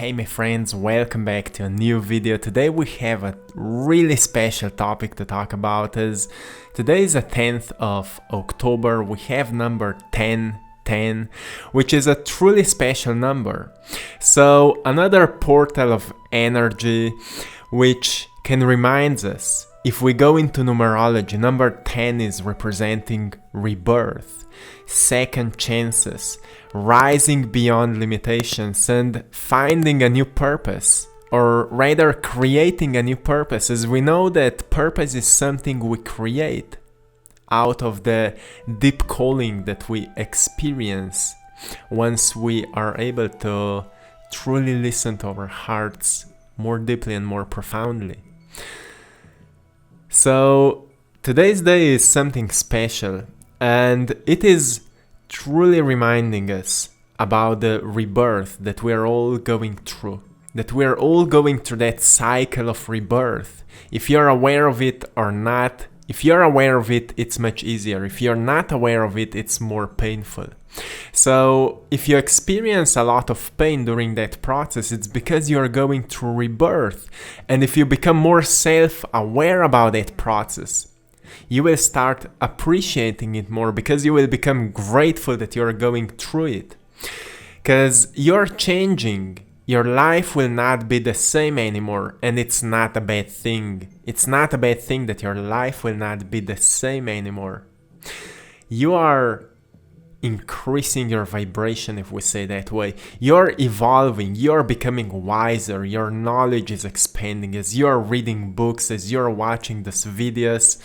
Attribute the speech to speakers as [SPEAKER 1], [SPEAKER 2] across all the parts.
[SPEAKER 1] Hey my friends, welcome back to a new video. Today we have a really special topic to talk about. As today is the 10th of October, we have number 1010, which is a truly special number. So another portal of energy which can remind us, if we go into numerology, number 10 is representing rebirth, second chances, rising beyond limitations and finding a new purpose, or rather creating a new purpose, as we know that purpose is something we create out of the deep calling that we experience once we are able to truly listen to our hearts more deeply and more profoundly. So today's day is something special, and it is truly reminding us about the rebirth that we are all going through, that we are all going through that cycle of rebirth. If you're aware of it or not, if you're aware of it, it's much easier. If you're not aware of it, it's more painful. So if you experience a lot of pain during that process, it's because you're going through rebirth. And if you become more self-aware about that process, you will start appreciating it more, because you will become grateful that you're going through it. Because you're changing. Your life will not be the same anymore, and it's not a bad thing. It's not a bad thing that your life will not be the same anymore. You are increasing your vibration, if we say that way. You're evolving, you're becoming wiser, your knowledge is expanding as you're reading books, as you're watching these videos,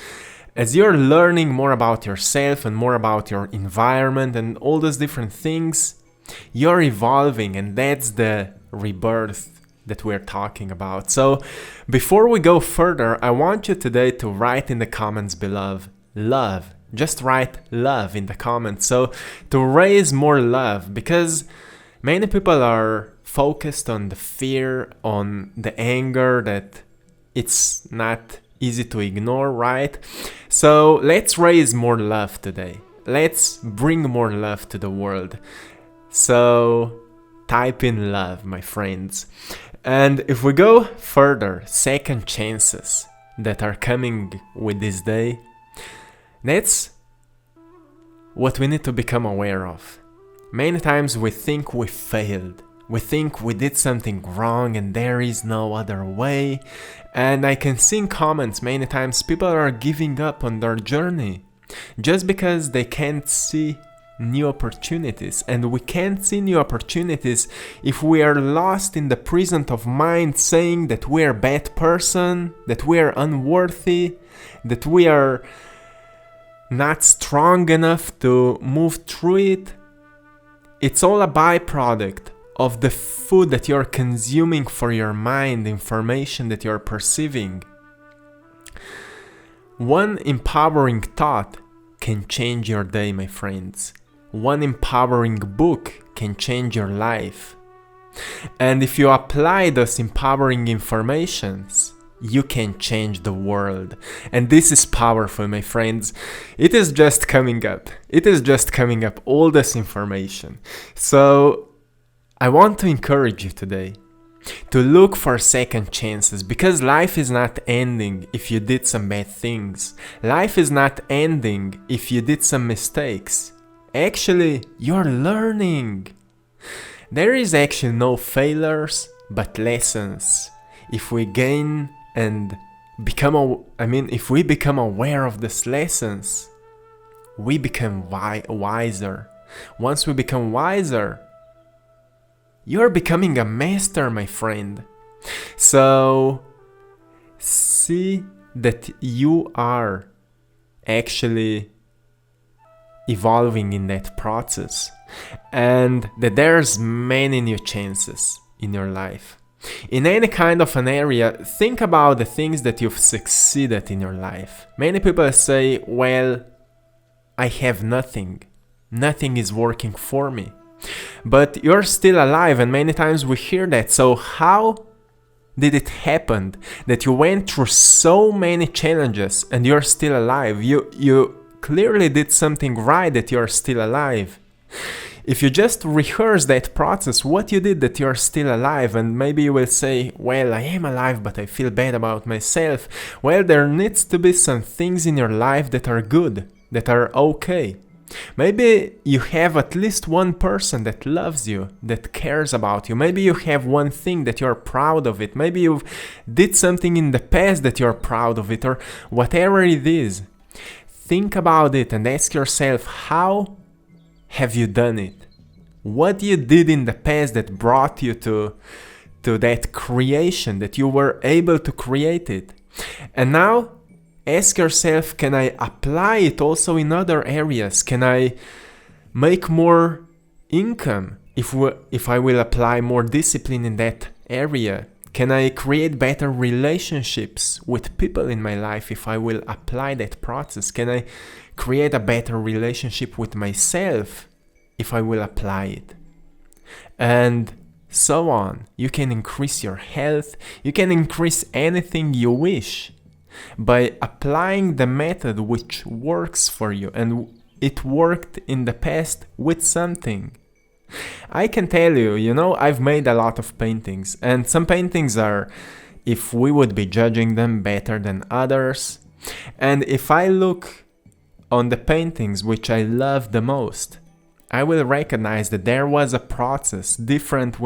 [SPEAKER 1] as you're learning more about yourself and more about your environment and all those different things. You're evolving, and that's the rebirth that we're talking about. So before we go further, I want you today to write in the comments below, love. Just write love in the comments, so to raise more love, because many people are focused on the fear, on the anger that it's not easy to ignore, right? So let's raise more love today. Let's bring more love to the world. So type in love, my friends. And if we go further, second chances that are coming with this day, that's what we need to become aware of. Many times we think we failed. We think we did something wrong and there is no other way. And I can see in comments many times people are giving up on their journey just because they can't see new opportunities. And we can't see new opportunities if we are lost in the prison of mind, saying that we are a bad person, that we are unworthy, that we are not strong enough to move through it. It's all a byproduct of the food that you're consuming for your mind, information that you're perceiving. One empowering thought can change your day, my friends. One empowering book can change your life. And if you apply those empowering informations, you can change the world. And this is powerful, my friends. It is just coming up. It is just coming up, all this information. So I want to encourage you today to look for second chances, because life is not ending if you did some bad things. Life is not ending if you did some mistakes. Actually, you're learning. There is actually no failures, but lessons. If we gain and if we become aware of these lessons, we become wiser. Once we become wiser, you're becoming a master, my friend. So see that you are actually evolving in that process, and that there's many new chances in your life. In any kind of an area, think about the things that you've succeeded in your life. Many people say, well, I have nothing. Nothing is working for me. But you're still alive, and many times we hear that. So how did it happen that you went through so many challenges and you're still alive? You clearly did something right that you're still alive. If you just rehearse that process, what you did that you're still alive, and maybe you will say, well, I am alive, but I feel bad about myself. Well, there needs to be some things in your life that are good, that are okay. Maybe you have at least one person that loves you, that cares about you. Maybe you have one thing that you're proud of it. Maybe you did something in the past that you're proud of it, or whatever it is. Think about it and ask yourself, how have you done it? What you did in the past that brought you to that creation, that you were able to create it? And now ask yourself, can I apply it also in other areas? Can I make more income if I will apply more discipline in that area? Can I create better relationships with people in my life if I will apply that process? Can I create a better relationship with myself if I will apply it? And so on. You can increase your health. You can increase anything you wish by applying the method which works for you, and it worked in the past with something. I can tell you, I've made a lot of paintings, and some paintings are, if we would be judging them, better than others. And if I look on the paintings which I love the most, I will recognize that there was a process different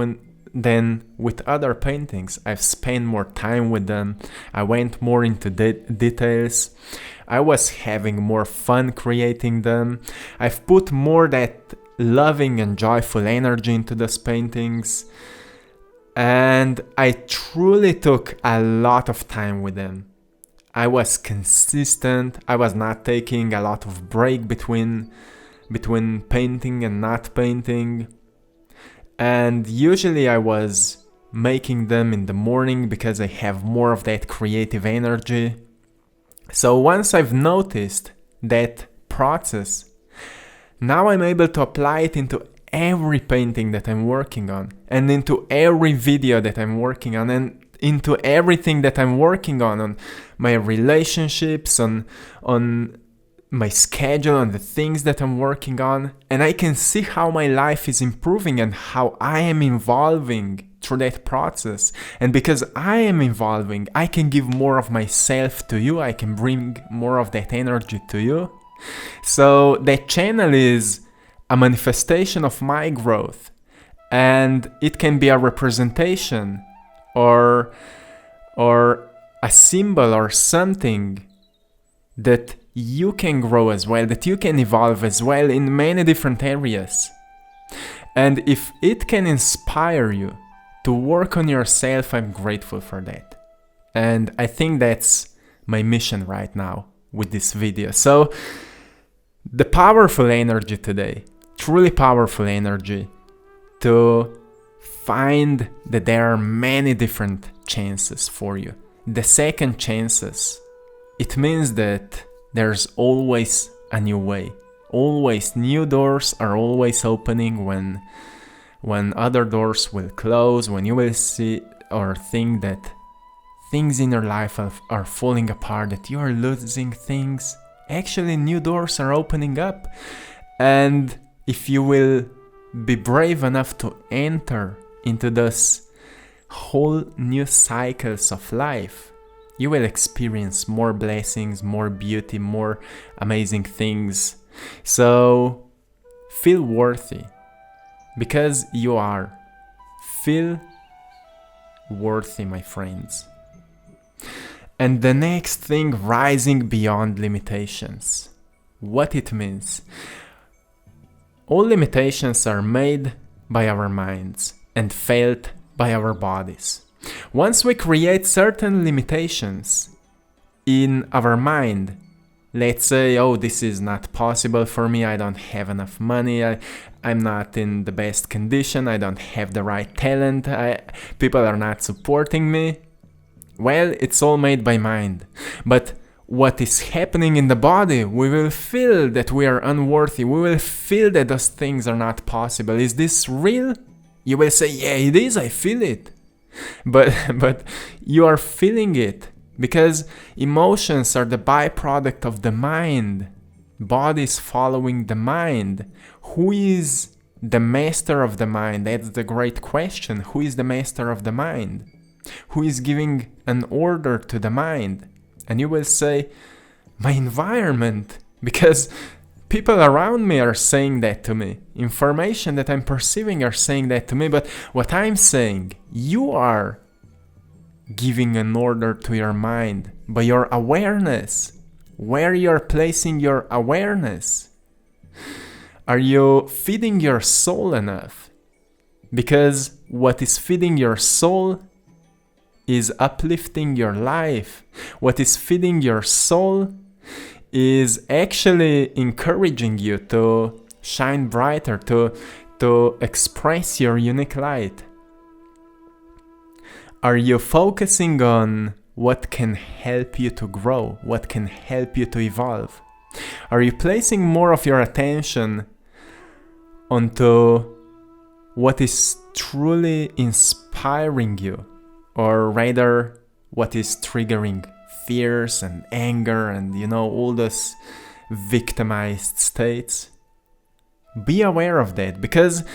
[SPEAKER 1] than with other paintings. I've spent more time with them. I went more into details. I was having more fun creating them. I've put more that loving and joyful energy into those paintings. And I truly took a lot of time with them. I was consistent. I was not taking a lot of break between painting and not painting. And usually I was making them in the morning because I have more of that creative energy. So once I've noticed that process, now I'm able to apply it into every painting that I'm working on, and into every video that I'm working on, and into everything that I'm working on my relationships, on my schedule, on the things that I'm working on. And I can see how my life is improving and how I am evolving through that process. And because I am evolving, I can give more of myself to you. I can bring more of that energy to you. So that channel is a manifestation of my growth, and it can be a representation or a symbol or something that you can grow as well, that you can evolve as well in many different areas. And if it can inspire you to work on yourself, I'm grateful for that. And I think that's my mission right now with this video. So the powerful energy today, truly powerful energy, to find that there are many different chances for you. The second chances, it means that there's always a new way. Always new doors are always opening when other doors will close, when you will see or think that things in your life are falling apart, that you are losing things. Actually, new doors are opening up. And if you will be brave enough to enter into those whole new cycles of life, you will experience more blessings, more beauty, more amazing things. So feel worthy, because you are. Feel worthy, my friends. And the next thing, rising beyond limitations. What it means. All limitations are made by our minds and felt by our bodies. Once we create certain limitations in our mind, let's say, oh, this is not possible for me, I don't have enough money, I'm not in the best condition, I don't have the right talent, people are not supporting me. Well, it's all made by mind. But what is happening in the body, we will feel that we are unworthy, we will feel that those things are not possible. Is this real? You will say, yeah, it is, I feel it. But you are feeling it because emotions are the byproduct of the mind. Body is following the mind. Who is the master of the mind? That's the great question. Who is the master of the mind? Who is giving an order to the mind? And you will say, my environment, because people around me are saying that to me. Information that I'm perceiving are saying that to me. But what I'm saying, you are giving an order to your mind by your awareness. Where you're placing your awareness. Are you feeding your soul enough? Because what is feeding your soul is uplifting your life. What is feeding your soul is actually encouraging you to shine brighter, to express your unique light. Are you focusing on what can help you to grow, what can help you to evolve? Are you placing more of your attention onto what is truly inspiring you, or rather what is triggering fears and anger and all those victimized states? Be aware of that, because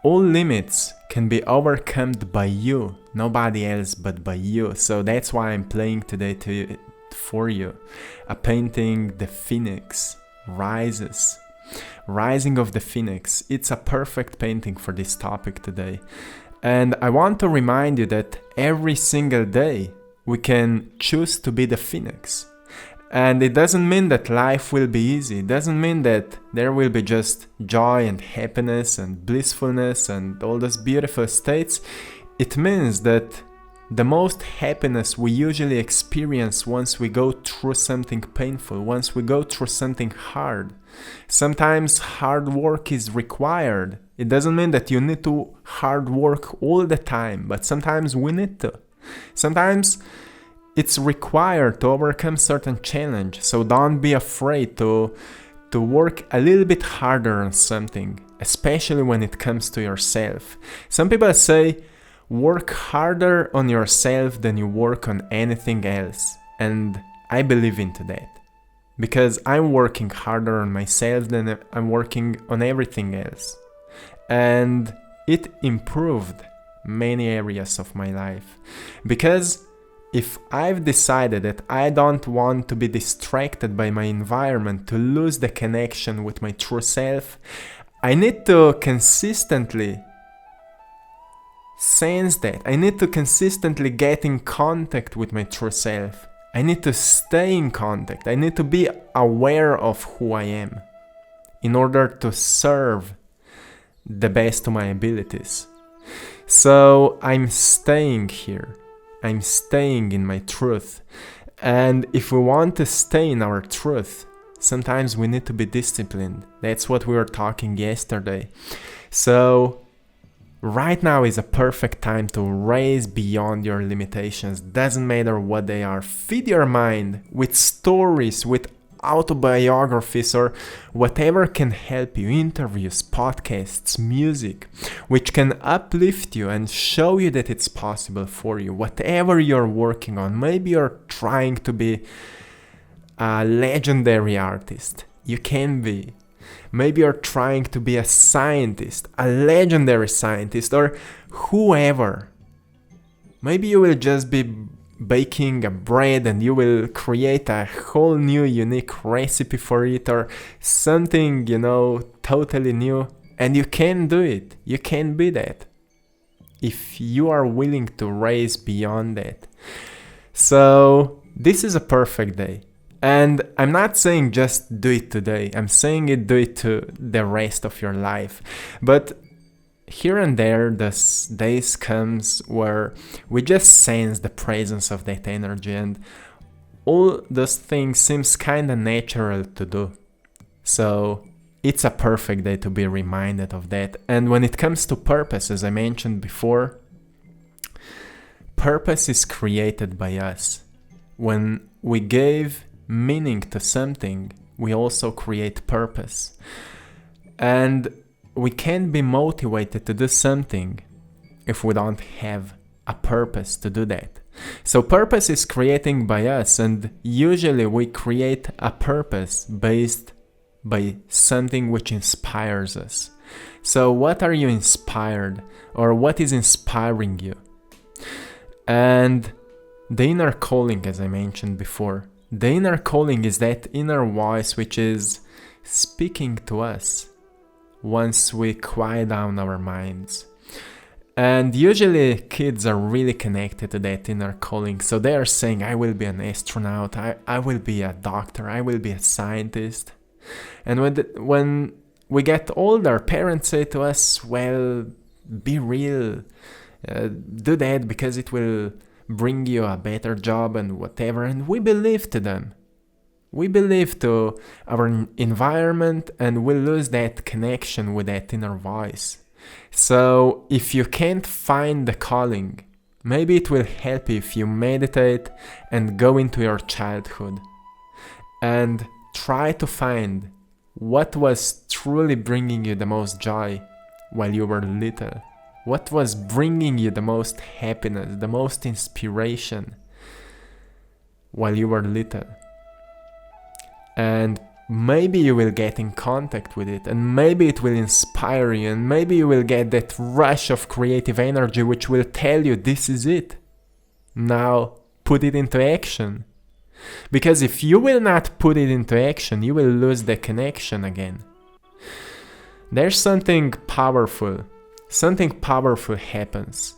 [SPEAKER 1] all limits can be overcome by you, nobody else but by you. So that's why I'm playing today for you a painting, The Phoenix Rises. Rising of the Phoenix. It's a perfect painting for this topic today. And I want to remind you that every single day we can choose to be the phoenix. And it doesn't mean that life will be easy. It doesn't mean that there will be just joy and happiness and blissfulness and all those beautiful states. It means that the most happiness we usually experience once we go through something painful, once we go through something hard. Sometimes hard work is required. It doesn't mean that you need to hard work all the time, but sometimes we need to. Sometimes it's required to overcome certain challenge, so don't be afraid to work a little bit harder on something, especially when it comes to yourself. Some people say, work harder on yourself than you work on anything else, and I believe into that. Because I'm working harder on myself than I'm working on everything else. And it improved many areas of my life. Because if I've decided that I don't want to be distracted by my environment, to lose the connection with my true self, I need to consistently sense that. I need to consistently get in contact with my true self. I need to stay in contact. I need to be aware of who I am in order to serve the best of my abilities. So I'm staying here. I'm staying in my truth. And if we want to stay in our truth, sometimes we need to be disciplined. That's what we were talking yesterday. So right now is a perfect time to raise beyond your limitations. Doesn't matter what they are. Feed your mind with stories, with autobiographies, or whatever can help you. Interviews, podcasts, music, which can uplift you and show you that it's possible for you. Whatever you're working on, maybe you're trying to be a legendary artist. You can be. Maybe you're trying to be a scientist, a legendary scientist, or whoever. Maybe you will just be baking a bread and you will create a whole new unique recipe for it, or something, totally new. And you can do it. You can be that. If you are willing to raise beyond that. So this is a perfect day. And I'm not saying just do it today. I'm saying do it to the rest of your life. But here and there, this days comes where we just sense the presence of that energy, and all those things seems kind of natural to do. So it's a perfect day to be reminded of that. And when it comes to purpose, as I mentioned before, purpose is created by us. When we gave meaning to something, we also create purpose. And we can't be motivated to do something if we don't have a purpose to do that. So purpose is created by us, and usually we create a purpose based by something which inspires us, So what are you inspired, or what is inspiring you? And the inner calling, as I mentioned before, the inner calling is that inner voice which is speaking to us once we quiet down our minds. And usually kids are really connected to that inner calling. So they are saying, I will be an astronaut, I will be a doctor, I will be a scientist. And when we get older, parents say to us, well, be real, do that because it will bring you a better job and whatever. And we believe to them. We believe to our environment, and we lose that connection with that inner voice. So if you can't find the calling, maybe it will help you if you meditate and go into your childhood and try to find what was truly bringing you the most joy while you were little. What was bringing you the most happiness, the most inspiration while you were little. And maybe you will get in contact with it, and maybe it will inspire you, and maybe you will get that rush of creative energy which will tell you this is it. Now put it into action. Because if you will not put it into action, you will lose the connection again. There's something powerful happens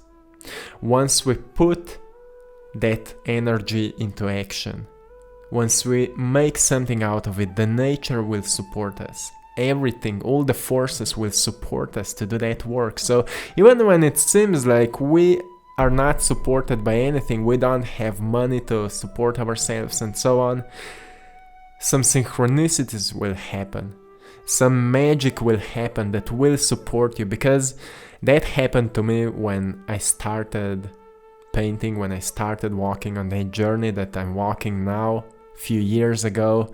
[SPEAKER 1] once we put that energy into action. Once we make something out of it, the nature will support us. Everything, all the forces will support us to do that work. So even when it seems like we are not supported by anything, we don't have money to support ourselves and so on, some synchronicities will happen. Some magic will happen that will support you, because that happened to me when I started painting, when I started walking on that journey that I'm walking now. Few years ago,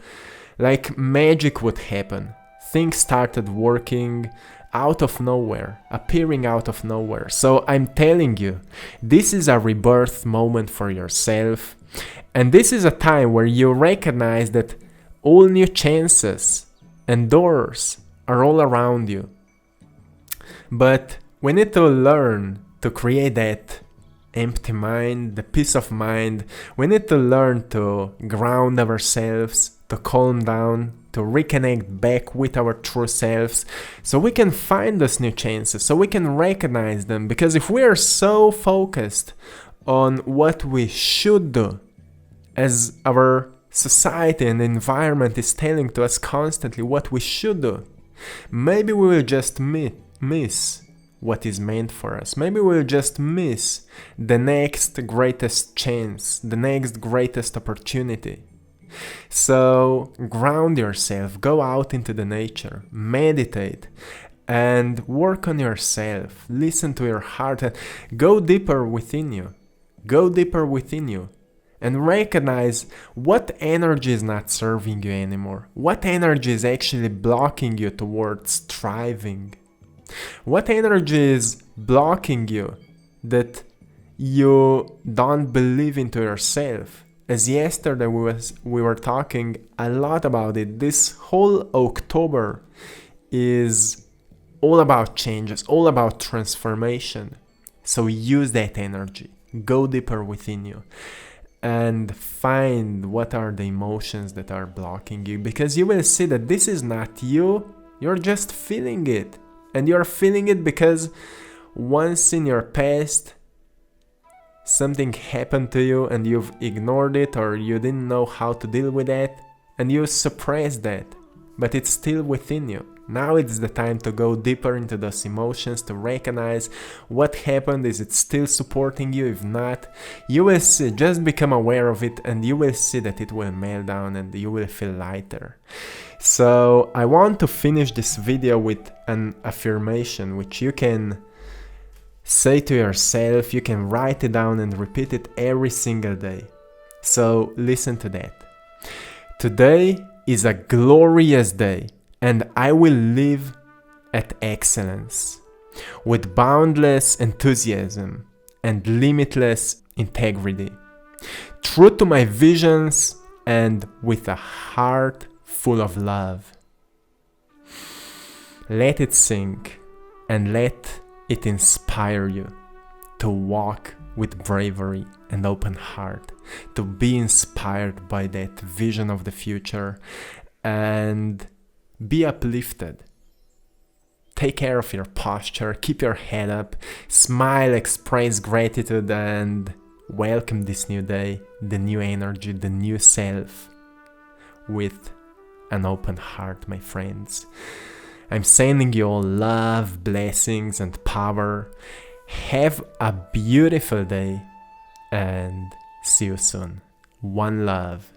[SPEAKER 1] like magic would happen. Things started working out of nowhere, appearing out of nowhere. So I'm telling you, this is a rebirth moment for yourself, and this is a time where you recognize that all new chances and doors are all around you. But we need to learn to create that empty mind, the peace of mind. We need to learn to ground ourselves, to calm down, to reconnect back with our true selves, so we can find those new chances, so we can recognize them. Because if we are so focused on what we should do, as our society and environment is telling to us constantly what we should do, maybe we will just miss what is meant for us. Maybe we'll just miss the next greatest chance, the next greatest opportunity. So ground yourself, go out into the nature, meditate, and work on yourself. Listen to your heart and go deeper within you. Go deeper within you and recognize what energy is not serving you anymore. What energy is actually blocking you towards thriving. What energy is blocking you that you don't believe into yourself? As yesterday we were talking a lot about it. This whole October is all about changes, all about transformation. So use that energy. Go deeper within you and find what are the emotions that are blocking you, because you will see that this is not you. You're just feeling it. And you're feeling it because once in your past something happened to you and you've ignored it, or you didn't know how to deal with that and you suppressed that, but it's still within you. Now it's the time to go deeper into those emotions, to recognize what happened. Is it still supporting you? If not, you will see, just become aware of it, and you will see that it will melt down and you will feel lighter. So I want to finish this video with an affirmation which you can say to yourself. You can write it down and repeat it every single day. So listen to that. Today is a glorious day, and I will live at excellence, with boundless enthusiasm and limitless integrity, true to my visions and with a heart full of love. Let it sink. and let it inspire you to walk with bravery and open heart, to be inspired by that vision of the future and be uplifted. Take care of your posture, keep your head up, smile, express gratitude, and welcome this new day, the new energy, the new self with an open heart, my friends. I'm sending you all love, blessings, and power. Have a beautiful day and see you soon. One love.